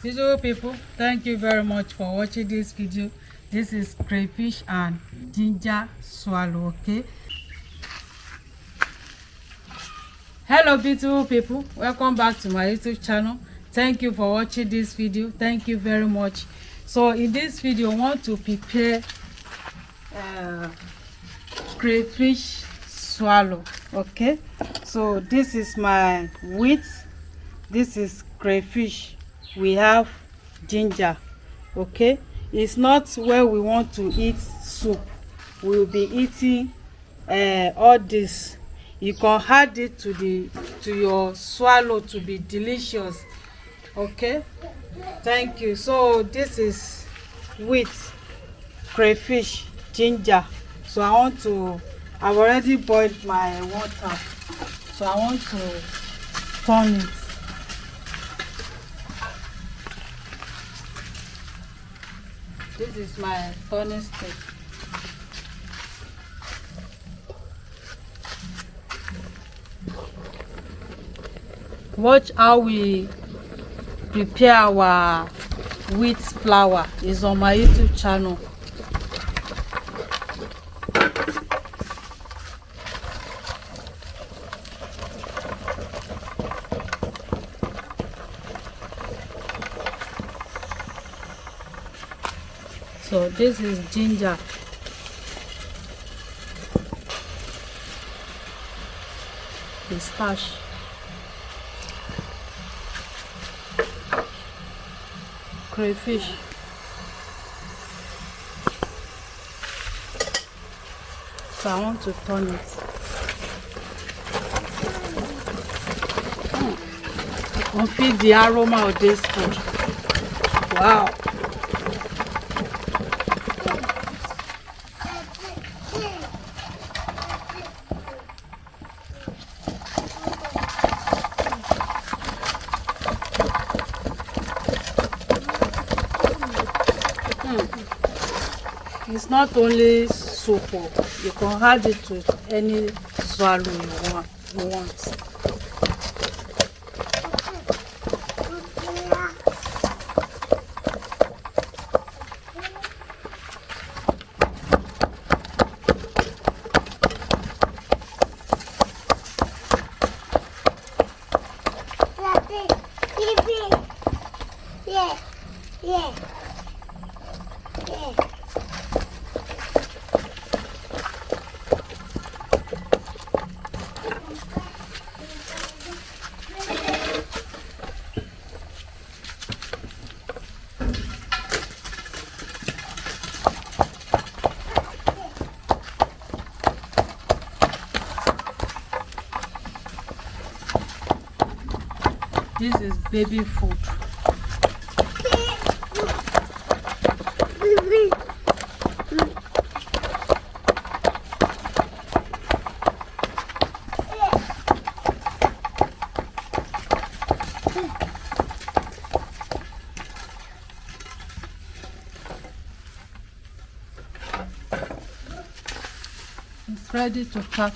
Visual people, thank you very much for watching this video. This is crayfish and ginger swallow. Okay, hello beautiful people, welcome back to my YouTube channel. Thank you for watching this video. Thank you very much. So in this video I want to prepare crayfish swallow. Okay, so this is my wheat, this is crayfish, we have ginger. Okay, it's not where we want to eat soup, we'll be eating all this. You can add it to your swallow to be delicious. Okay, thank you. So this is wheat, crayfish, ginger. So I've already boiled my water, so I want to turn it. This is my turning stick. Watch how we prepare our wheat flour. Is on my YouTube channel. So this is ginger. The starch. Crayfish. So I want to turn it. You can feel the aroma of this food. Wow. It's not only soup, you can add it to any swallow you want. Yeah. This is baby food. It's ready to pack.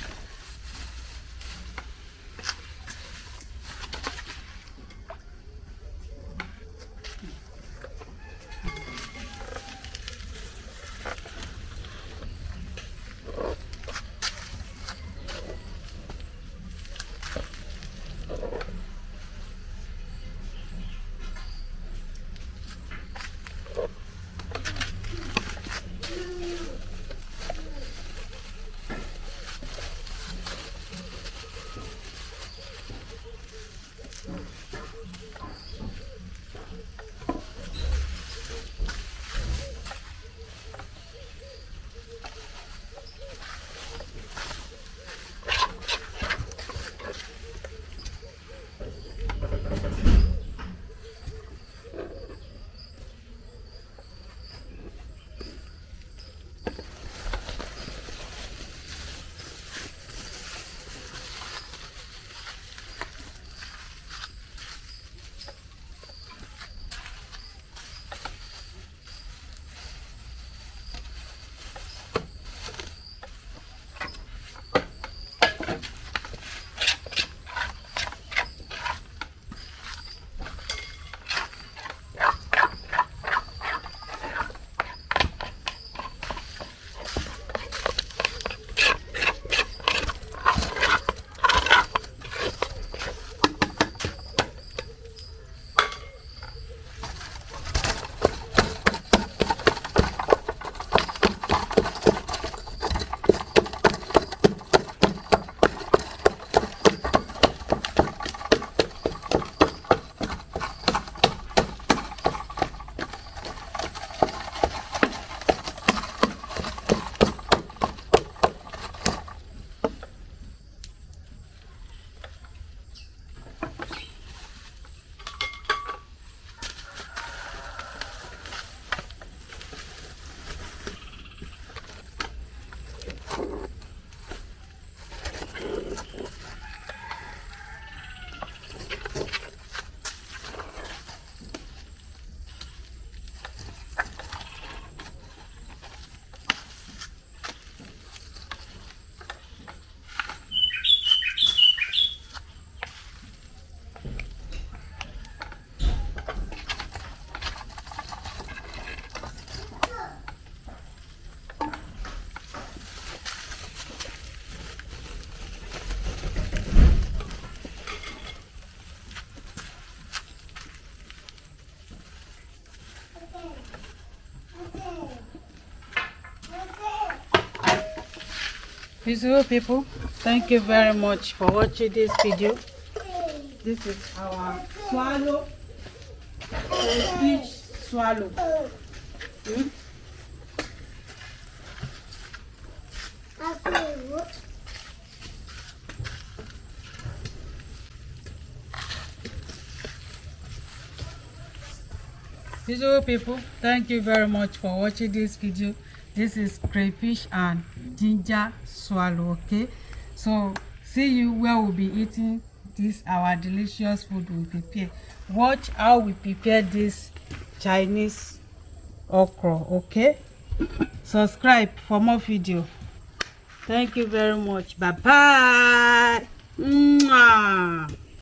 Visual people, thank you very much for watching this video. This is our swallow, fish swallow. Visual people, thank you very much for watching this video. This is crayfish and ginger swallow. Okay, so see you where we'll be eating this our delicious food we prepare. Watch how we prepare this Chinese okra. Okay, subscribe for more video. Thank you very much. Bye bye. Mwah.